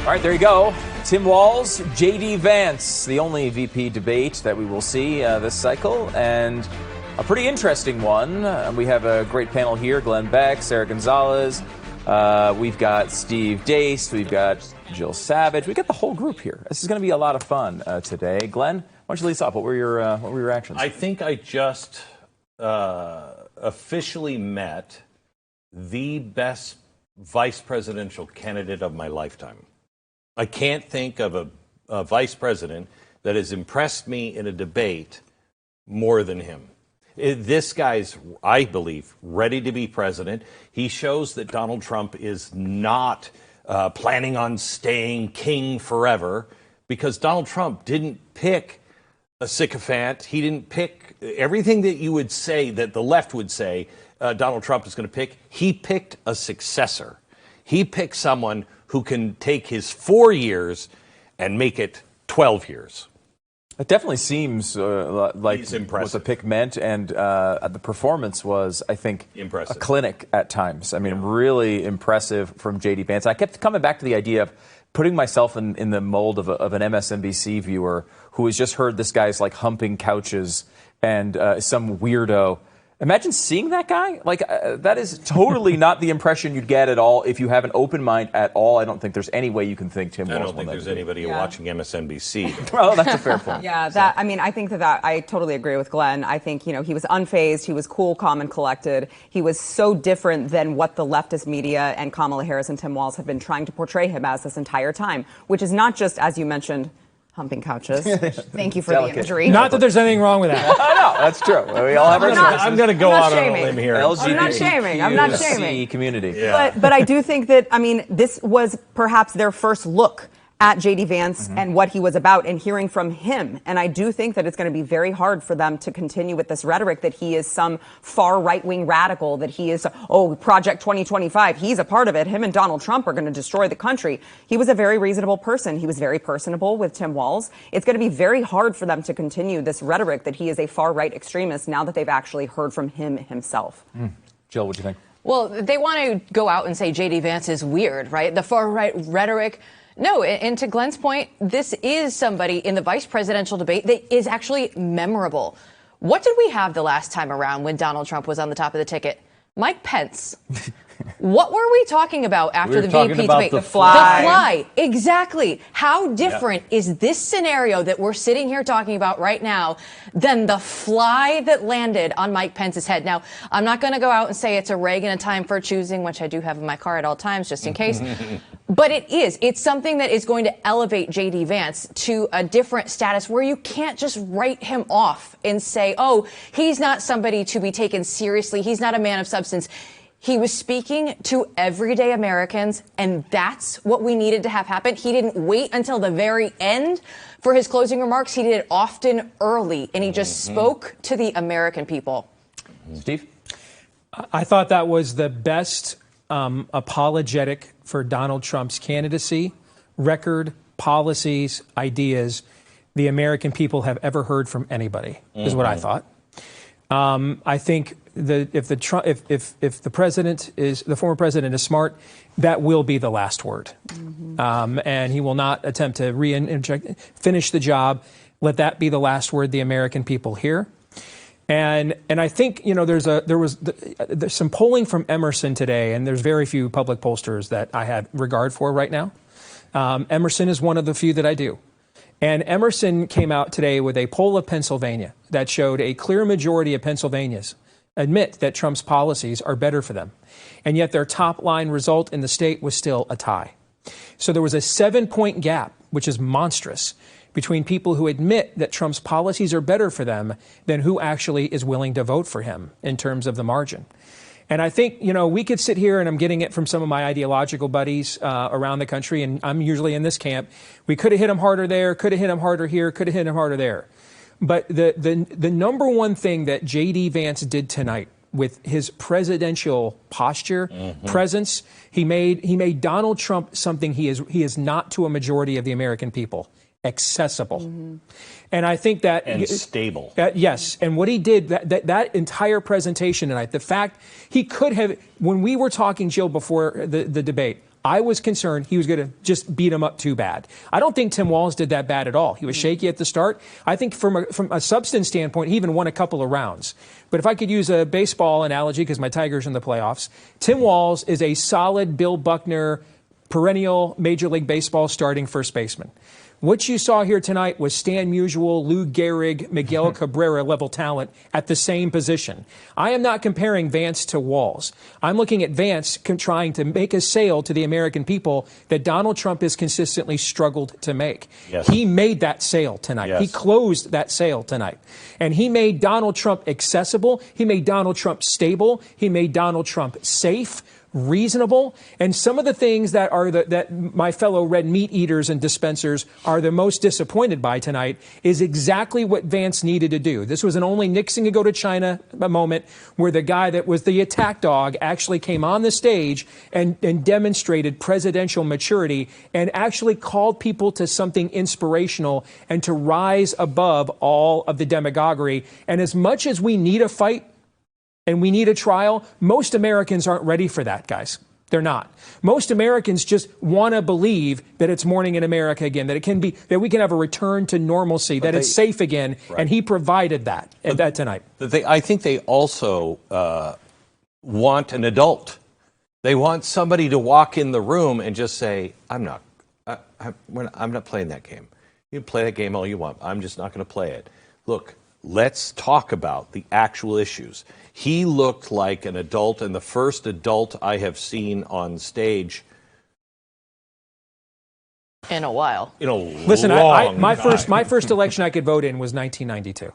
All right, there you go. Tim Walz, JD Vance, the only VP debate that we will see this cycle, and a pretty interesting one. We have a great panel here: Glenn Beck, Sara Gonzales. We've got Steve Deace. We've got Jill Savage. We've got the whole group here. This is going to be a lot of fun today. Glenn, why don't you lead us off? What were your actions? I think I just officially met the best vice presidential candidate of my lifetime. I can't think of a vice president that has impressed me in a debate more than him. This guy's, I believe, ready to be president. He shows that Donald Trump is not planning on staying king forever, because Donald Trump didn't pick a sycophant. He didn't pick everything that you would say, that the left would say Donald Trump is going to pick. He picked a successor. He picked someone who can take his 4 years and make it 12 years. It definitely seems like what the pick meant, and the performance was, I think, impressive. A clinic at times. I mean, really impressive from JD Vance. I kept coming back to the idea of putting myself in the mold of an MSNBC viewer who has just heard this guy's like humping couches and some weirdo. Imagine seeing that guy. Like, that is totally not the impression you'd get at all if you have an open mind at all. I don't think there's any way you can think Tim Walz. I don't think there's anybody watching MSNBC. Well, that's a fair point. Yeah, I mean, I think that I totally agree with Glenn. I think, he was unfazed. He was cool, calm, and collected. He was so different than what the leftist media and Kamala Harris and Tim Walz have been trying to portray him as this entire time, which is not just, as you mentioned, humping couches. Thank you for the imagery. Not that there's anything wrong with that. No, that's true. We all have our choices. I'm going to go out on a limb here. I'm not shaming. I'm not shaming. Community. Yeah. But I do think that, this was perhaps their first look at JD Vance and what he was about, and hearing from him. And I do think that it's going to be very hard for them to continue with this rhetoric that he is some far right-wing radical, that he is, Project 2025. He's a part of it. Him and Donald Trump are going to destroy the country. He was a very reasonable person. He was very personable with Tim Walz. It's going to be very hard for them to continue this rhetoric that he is a far-right extremist now that they've actually heard from him himself. Jill, what do you think? Well, they want to go out and say JD Vance is weird, right? The far-right rhetoric. No, and to Glenn's point, this is somebody in the vice presidential debate that is actually memorable. What did we have the last time around when Donald Trump was on the top of the ticket? Mike Pence. What were we talking about after the VP debate? The fly. The fly. Exactly. How different is this scenario that we're sitting here talking about right now than the fly that landed on Mike Pence's head? Now, I'm not going to go out and say it's a Reagan a time for choosing, which I do have in my car at all times just in case. But it is. It's something that is going to elevate JD Vance to a different status where you can't just write him off and say, oh, he's not somebody to be taken seriously. He's not a man of substance. He was speaking to everyday Americans, and that's what we needed to have happen. He didn't wait until the very end for his closing remarks. He did it often early, and he just spoke to the American people. Steve? I thought that was the best apologetic for Donald Trump's candidacy, record, policies, ideas the American people have ever heard from anybody, is what I thought. I think if the president is, the former president is smart, that will be the last word. And he will not attempt to finish the job. Let that be the last word the American people hear. And I think, there's some polling from Emerson today, and there's very few public pollsters that I have regard for right now. Emerson is one of the few that I do. And Emerson came out today with a poll of Pennsylvania that showed a clear majority of Pennsylvanians admit that Trump's policies are better for them. And yet their top line result in the state was still a tie. So there was a 7-point gap, which is monstrous, between people who admit that Trump's policies are better for them than who actually is willing to vote for him in terms of the margin. And I think, we could sit here, and I'm getting it from some of my ideological buddies around the country, and I'm usually in this camp. We could have hit him harder there, could have hit him harder here, could have hit him harder there. But the number one thing that JD Vance did tonight with his presidential posture, presence, he made Donald Trump something he is not to a majority of the American people. Accessible. And I think that... And stable. Yes. And what he did, that entire presentation tonight, the fact he could have... When we were talking, Jill, before the debate, I was concerned he was going to just beat him up too bad. I don't think Tim Walz did that bad at all. He was shaky at the start. I think from a substance standpoint, he even won a couple of rounds. But if I could use a baseball analogy, because my Tigers are in the playoffs, Tim Walz is a solid Bill Buckner, perennial Major League Baseball starting first baseman. What you saw here tonight was Stan Musial, Lou Gehrig, Miguel Cabrera level talent at the same position. I am not comparing Vance to Walz. I'm looking at Vance trying to make a sale to the American people that Donald Trump has consistently struggled to make. Yes. He made that sale tonight. Yes. He closed that sale tonight. And he made Donald Trump accessible. He made Donald Trump stable. He made Donald Trump safe, reasonable, and some of the things that are that my fellow red meat eaters and dispensers are the most disappointed by tonight is exactly what Vance needed to do. This was an only Nixon could go to China moment where the guy that was the attack dog actually came on the stage and demonstrated presidential maturity and actually called people to something inspirational and to rise above all of the demagoguery. And as much as we need a fight, and we need a trial, most Americans aren't ready for that, guys. They're not. Most Americans just want to believe that it's morning in America again, that it can be, that we can have a return to normalcy, that it's safe again, right. And he provided that tonight. I think they also want an adult. They want somebody to walk in the room and just say, I'm not playing that game. You can play that game all you want. I'm just not going to play it. Look, let's talk about the actual issues. He looked like an adult, and the first adult I have seen on stage in a while. Listen, my first election I could vote in was 1992.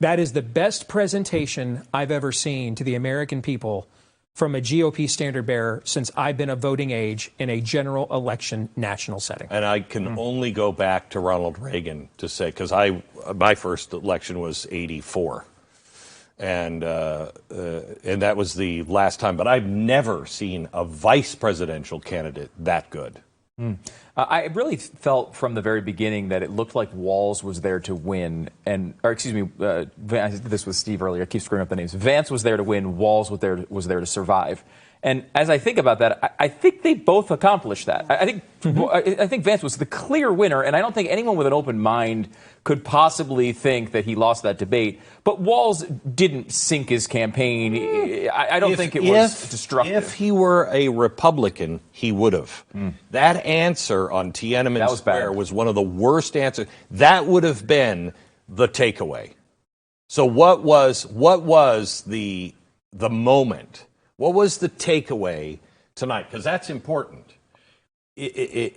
That is the best presentation I've ever seen to the American people from a GOP standard bearer since I've been of voting age in a general election national setting. And I can only go back to Ronald Reagan to say, because my first election was 84. And that was the last time. But I've never seen a vice presidential candidate that good. I really felt from the very beginning that it looked like Walz was there to win, I did this with Steve earlier. I keep screwing up the names. Vance was there to win. Walz was there to survive. And as I think about that, I think they both accomplished that. I think Vance was the clear winner, and I don't think anyone with an open mind could possibly think that he lost that debate. But Walz didn't sink his campaign. I don't think it was destructive. If he were a Republican, he would have. That answer on Tiananmen Square was one of the worst answers. That would have been the takeaway. So what was the moment? What was the takeaway tonight? Because that's important. The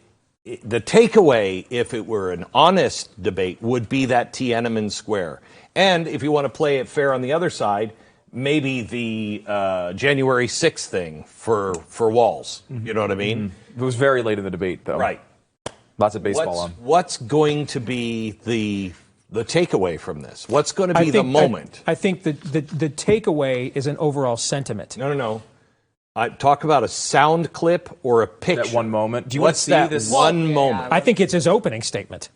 takeaway, if it were an honest debate, would be that Tiananmen Square. And if you want to play it fair on the other side, maybe the January 6th thing for Walz. You know what I mean? It was very late in the debate, though. Right. Lots of baseball on. What's going to be the takeaway from this? What's going to be the moment? I think the takeaway is an overall sentiment. No. I talk about a sound clip or a picture. That one moment. Do you What's want to see that this one moment? I think it's his opening statement.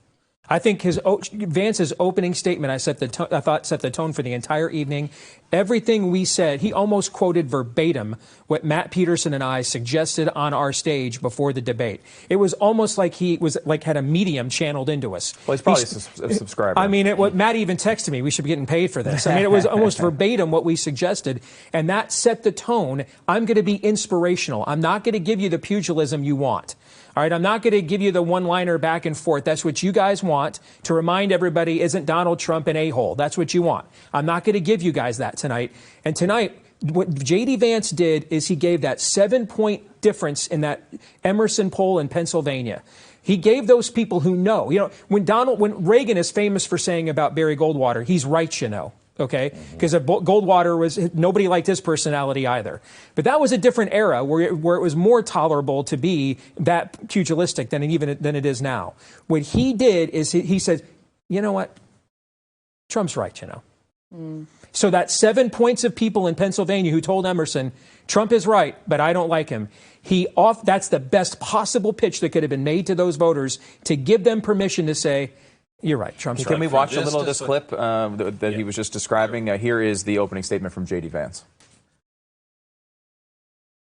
I think Vance's opening statement, I thought set the tone for the entire evening. Everything we said, he almost quoted verbatim what Matt Peterson and I suggested on our stage before the debate. It was almost like he was had a medium channeled into us. Well, he's probably a subscriber. I mean, Matt even texted me, we should be getting paid for this. I mean, it was almost verbatim what we suggested, and that set the tone. I'm going to be inspirational. I'm not going to give you the pugilism you want. All right, I'm not going to give you the one-liner back and forth. That's what you guys want, to remind everybody, isn't Donald Trump an a-hole? That's what you want. I'm not going to give you guys that tonight. And tonight, what JD Vance did is he gave that 7-point difference in that Emerson poll in Pennsylvania. He gave those people who know. When Reagan is famous for saying about Barry Goldwater, he's right, you know. Okay, because Goldwater nobody liked his personality either. But that was a different era where it was more tolerable to be that pugilistic than it is now. What he did is he said, you know what, Trump's right, you know. So that 7 points of people in Pennsylvania who told Emerson, Trump is right, but I don't like him. That's the best possible pitch that could have been made to those voters to give them permission to say, you're right, Trump's right. Can we watch a little of this clip that he was just describing? Here is the opening statement from JD Vance.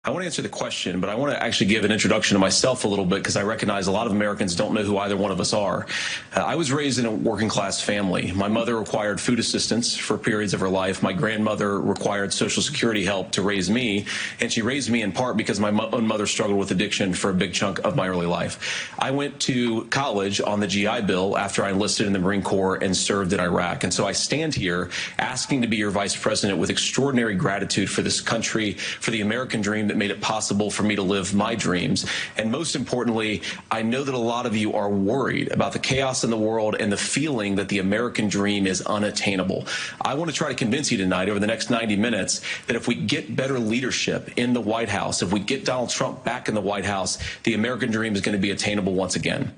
I want to answer the question, but I want to actually give an introduction to myself a little bit because I recognize a lot of Americans don't know who either one of us are. I was raised in a working class family. My mother required food assistance for periods of her life. My grandmother required Social Security help to raise me, and she raised me in part because my own mother struggled with addiction for a big chunk of my early life. I went to college on the GI Bill after I enlisted in the Marine Corps and served in Iraq, and so I stand here asking to be your vice president with extraordinary gratitude for this country, for the American dream that made it possible for me to live my dreams. And most importantly, I know that a lot of you are worried about the chaos in the world and the feeling that the American dream is unattainable. I want to try to convince you tonight over the next 90 minutes that if we get better leadership in the White House, if we get Donald Trump back in the White House, the American dream is going to be attainable once again.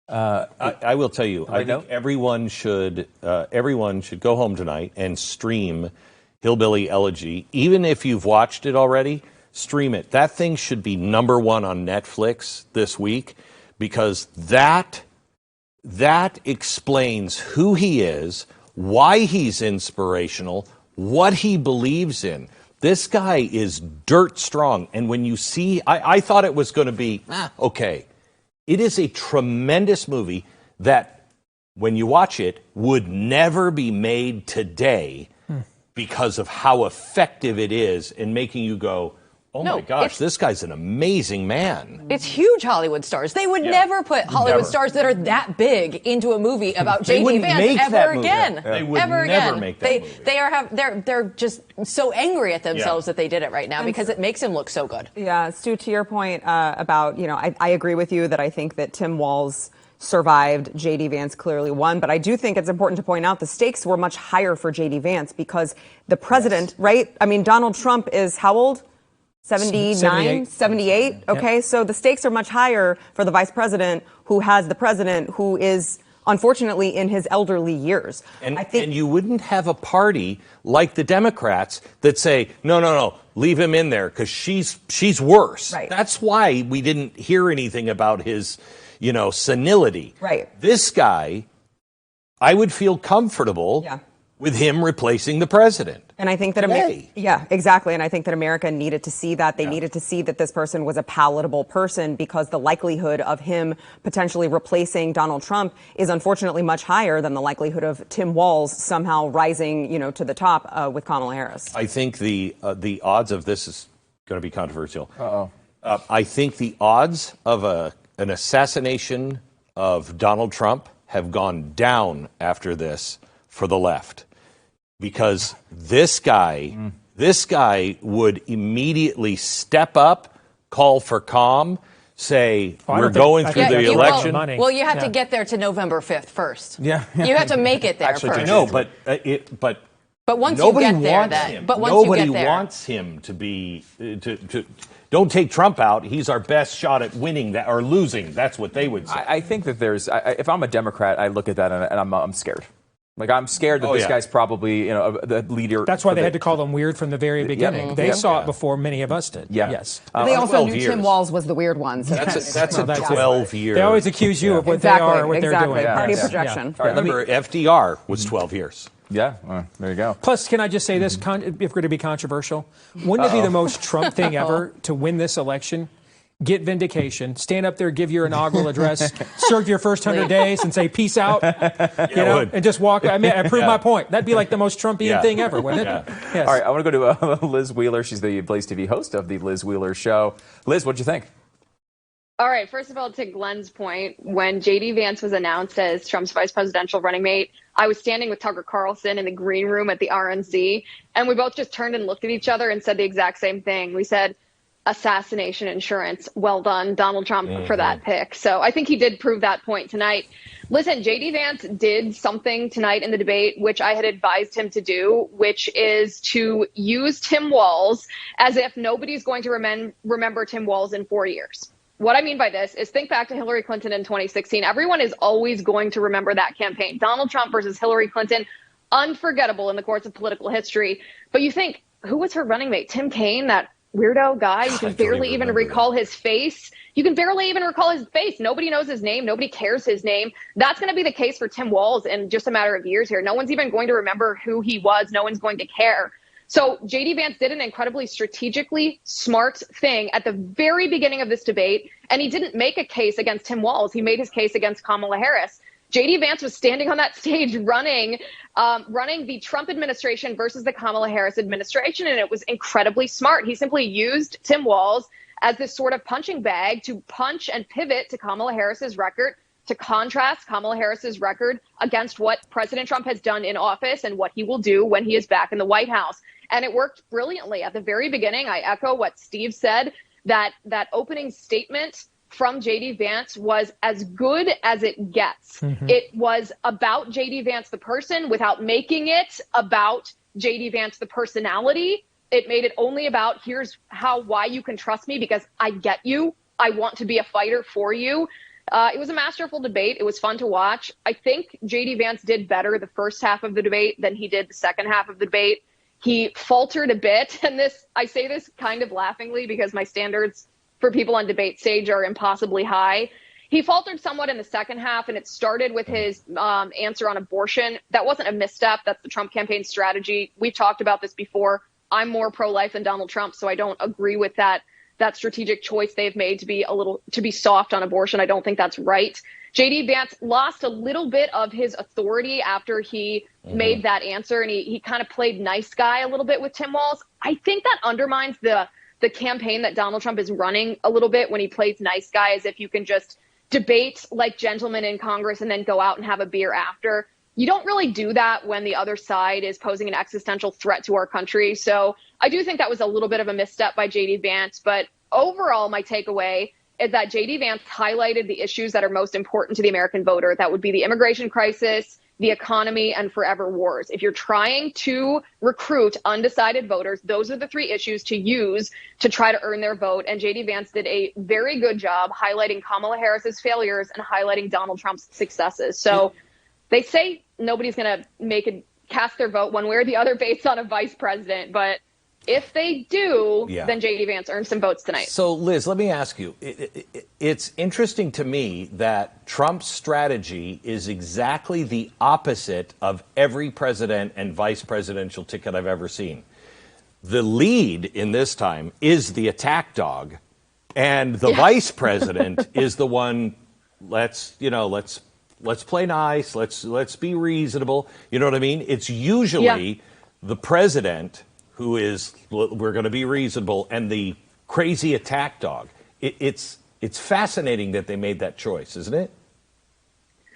I will tell you, I think everyone should go home tonight and stream Hillbilly Elegy. Even if you've watched it already, stream it. That thing should be #1 on Netflix this week because that explains who he is, why he's inspirational, what he believes in. This guy is dirt strong. And when you see, I thought it was going to be, okay. It is a tremendous movie that, when you watch it, would never be made today because of how effective it is in making you go, oh my gosh, this guy's an amazing man. It's huge Hollywood stars. They would never put Hollywood stars that are that big into a movie about JD Vance ever again. They would never make that movie. They're just so angry at themselves that they did it right now because it makes him look so good. Yeah, Stu, to your point about, I agree with you that I think that Tim Walz survived. JD Vance clearly won, but I do think it's important to point out the stakes were much higher for JD Vance because the president, right? I mean, Donald Trump is how old? 79, 78. Okay, yep. So the stakes are much higher for the vice president who has the president who is unfortunately in his elderly years. And you wouldn't have a party like the Democrats that say, no, leave him in there because she's worse. Right. That's why we didn't hear anything about his, senility. Right. This guy, I would feel comfortable with him replacing the president. And I think that exactly. And I think that America needed to see that. They needed to see that this person was a palatable person because the likelihood of him potentially replacing Donald Trump is unfortunately much higher than the likelihood of Tim Walz somehow rising, to the top with Kamala Harris. I think the odds of this is going to be controversial. I think the odds of an assassination of Donald Trump have gone down after this for the left. Because this guy would immediately step up, call for calm, say, we're going through the election. Well, you have to get there to November 5th first. Yeah. You have to make it there first. No, but once you get there, nobody wants him to be to don't take Trump out. He's our best shot at winning that or losing. That's what they would say. I think that if I'm a Democrat, I look at that and I'm scared. Like, I'm scared that this guy's probably, the leader. That's why they had to call him weird from the very beginning. They saw it before many of us did. Yes. They also knew Tim Walz was the weird one. So that's a 12-year. They always accuse you of what they are, what they're doing. Party projection. All right, remember, FDR was 12 years. Yeah, there you go. Plus, can I just say this, if we're going to be controversial, wouldn't it be the most Trump thing ever to win this election? Get vindication, stand up there, give your inaugural address, serve your first 100 days and say, peace out, and just walk. I prove my point. That'd be like the most Trumpian thing ever, wouldn't it? Yes. All right, I want to go to Liz Wheeler. She's the BlazeTV host of the Liz Wheeler Show. Liz, what'd you think? All right, first of all, to Glenn's point, when JD Vance was announced as Trump's vice presidential running mate, I was standing with Tucker Carlson in the green room at the RNC, and we both just turned and looked at each other and said the exact same thing. We said, assassination insurance. Well done, Donald Trump, for that pick. So I think he did prove that point tonight. Listen, JD Vance did something tonight in the debate, which I had advised him to do, which is to use Tim Walz as if nobody's going to remember Tim Walz in 4 years. What I mean by this is think back to Hillary Clinton in 2016. Everyone is always going to remember that campaign. Donald Trump versus Hillary Clinton, unforgettable in the course of political history. But you think, who was her running mate? Tim Kaine, that weirdo guy. You can barely even recall his face. Nobody knows his name. Nobody cares his name. That's going to be the case for Tim Walz in just a matter of years here. No one's even going to remember who he was. No one's going to care. So JD Vance did an incredibly strategically smart thing at the very beginning of this debate, and he didn't make a case against Tim Walz. He made his case against Kamala Harris. JD Vance was standing on that stage running the Trump administration versus the Kamala Harris administration, and it was incredibly smart. He simply used Tim Walz as this sort of punching bag to punch and pivot to Kamala Harris's record, to contrast Kamala Harris's record against what President Trump has done in office and what he will do when he is back in the White House. And it worked brilliantly. At the very beginning, I echo what Steve said, that opening statement from JD Vance was as good as it gets. It was about JD Vance, the person, without making it about JD Vance, the personality. It made it only about why you can trust me, because I get you. I want to be a fighter for you. It was a masterful debate. It was fun to watch. I think JD Vance did better the first half of the debate than he did the second half of the debate. He faltered a bit. And I say this kind of laughingly because my standards for people on debate stage are impossibly high. He faltered somewhat in the second half, and it started with his answer on abortion. That wasn't a misstep. That's the Trump campaign strategy. We've talked about this before. I'm more pro-life than Donald Trump, so I don't agree with that strategic choice they've made to be soft on abortion. I don't think that's right. JD Vance lost a little bit of his authority after he made that answer, and he kind of played nice guy a little bit with Tim Walz. I think that undermines the campaign that Donald Trump is running a little bit when he plays nice guy, as if you can just debate like gentlemen in Congress and then go out and have a beer after. You don't really do that when the other side is posing an existential threat to our country. So I do think that was a little bit of a misstep by JD Vance. But overall, my takeaway is that JD Vance highlighted the issues that are most important to the American voter. That would be the immigration crisis, the economy, and forever wars. If you're trying to recruit undecided voters, those are the three issues to use to try to earn their vote. And JD Vance did a very good job highlighting Kamala Harris's failures and highlighting Donald Trump's successes. So they say nobody's going to cast their vote one way or the other based on a vice president. But if they do, then JD Vance earned some votes tonight. So, Liz, let me ask you. It's interesting to me that Trump's strategy is exactly the opposite of every president and vice presidential ticket I've ever seen. The lead in this time is the attack dog, and the vice president is the one, let's play nice, let's be reasonable. You know what I mean? It's usually the president who is, we're going to be reasonable, and the crazy attack dog. It's fascinating that they made that choice, isn't it?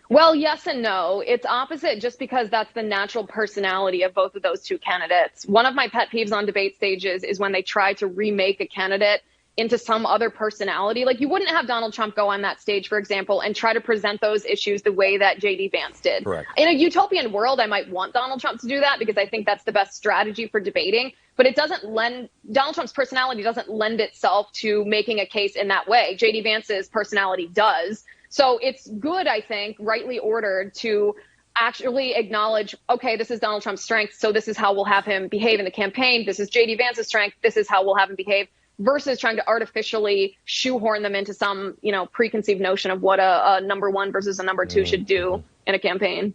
Well, yes and no. It's opposite just because that's the natural personality of both of those two candidates. One of my pet peeves on debate stages is when they try to remake a candidate into some other personality. Like, you wouldn't have Donald Trump go on that stage, for example, and try to present those issues the way that JD Vance did. Correct. In a utopian world, I might want Donald Trump to do that because I think that's the best strategy for debating. But Donald Trump's personality doesn't lend itself to making a case in that way. JD Vance's personality does. So it's good, I think, rightly ordered, to actually acknowledge, okay, this is Donald Trump's strength, so this is how we'll have him behave in the campaign. This is JD Vance's strength, this is how we'll have him behave, versus trying to artificially shoehorn them into some, preconceived notion of what a number one versus a number two should do in a campaign.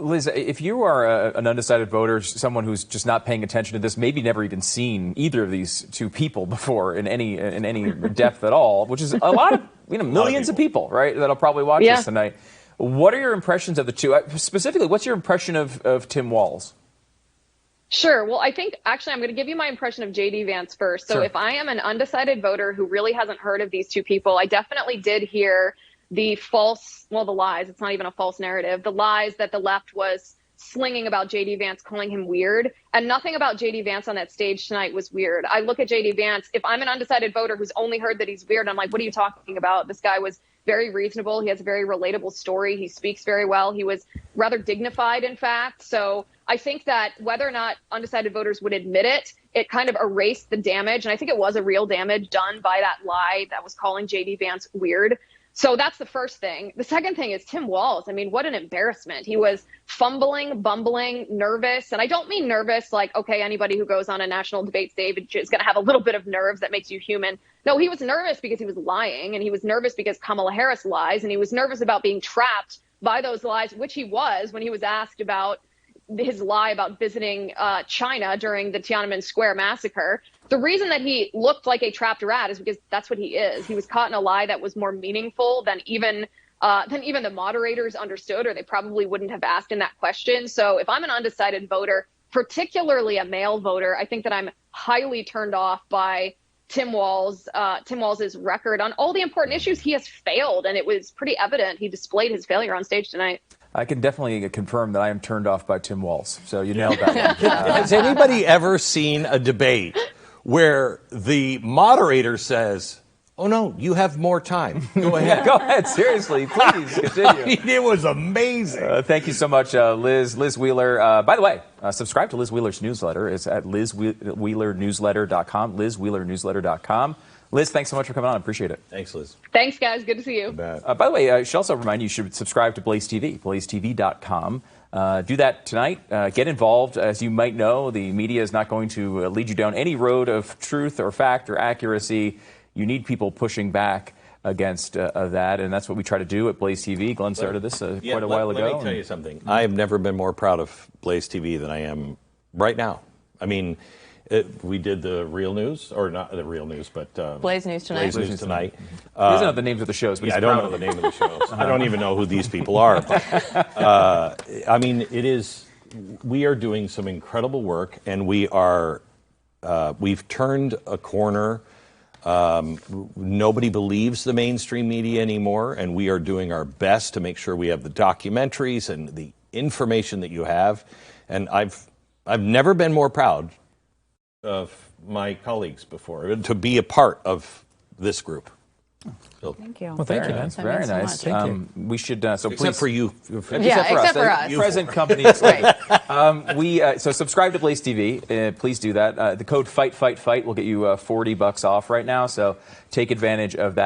Liz, if you are an undecided voter, someone who's just not paying attention to this, maybe never even seen either of these two people before in any depth at all, which is a lot of, millions of people, right, that'll probably watch this tonight. What are your impressions of the two? Specifically, what's your impression of Tim Walz? Sure. Well, I think actually I'm going to give you my impression of JD Vance first. So if I am an undecided voter who really hasn't heard of these two people, I definitely did hear the lies. It's not even a false narrative. The lies that the left was slinging about JD Vance, calling him weird. And nothing about JD Vance on that stage tonight was weird. I look at JD Vance. If I'm an undecided voter who's only heard that he's weird, I'm like, what are you talking about? This guy was very reasonable. He has a very relatable story. He speaks very well. He was rather dignified, in fact. So I think that whether or not undecided voters would admit it, it kind of erased the damage. And I think it was a real damage done by that lie that was calling JD Vance weird. So that's the first thing. The second thing is Tim Walz. I mean, what an embarrassment. He was fumbling, bumbling, nervous. And I don't mean nervous like, okay, anybody who goes on a national debate stage is going to have a little bit of nerves that makes you human. No, he was nervous because he was lying, and he was nervous because Kamala Harris lies, and he was nervous about being trapped by those lies, which he was when he was asked about his lie about visiting China during the Tiananmen Square massacre. The reason that he looked like a trapped rat is because that's what he is. He was caught in a lie that was more meaningful than even the moderators understood, or they probably wouldn't have asked in that question. So if I'm an undecided voter, particularly a male voter, I think that I'm highly turned off by Tim Walz's record on all the important issues. He has failed, and it was pretty evident. He displayed his failure on stage tonight. I can definitely confirm that I am turned off by Tim Walz. So you nailed that one. Has anybody ever seen a debate where the moderator says, "Oh no, you have more time. Go ahead." Yeah, go ahead. Seriously, please continue. I mean, it was amazing. Thank you so much, Liz Wheeler. By the way, subscribe to Liz Wheeler's newsletter. It's at LizWheelerNewsletter.com. LizWheelerNewsletter.com. Liz, thanks so much for coming on. I appreciate it. Thanks, Liz. Thanks, guys. Good to see you. By the way, I should also remind you should subscribe to Blaze TV, BlazeTV.com. Do that tonight. Get involved. As you might know, the media is not going to lead you down any road of truth or fact or accuracy. You need people pushing back against that, and that's what we try to do at Blaze TV. Glenn started this quite a while ago. Let me tell you something. I have never been more proud of Blaze TV than I am right now. I mean, we did the real news, or not the real news, but Blaze News Tonight. Blaze News Tonight. He doesn't know the names of the shows, but I don't know the name of the shows. I don't even know who these people are. But, I mean, we are doing some incredible work, and we've turned a corner. Nobody believes the mainstream media anymore, and we are doing our best to make sure we have the documentaries and the information that you have. And I've never been more proud of my colleagues before to be a part of this group. So, Thank you. Well, thank you, man. That's very nice. So we should except for you. Except for us. Present company. Right. So subscribe to Blaze TV. Please do that. The code FIGHT will get you $40 off right now. So take advantage of that.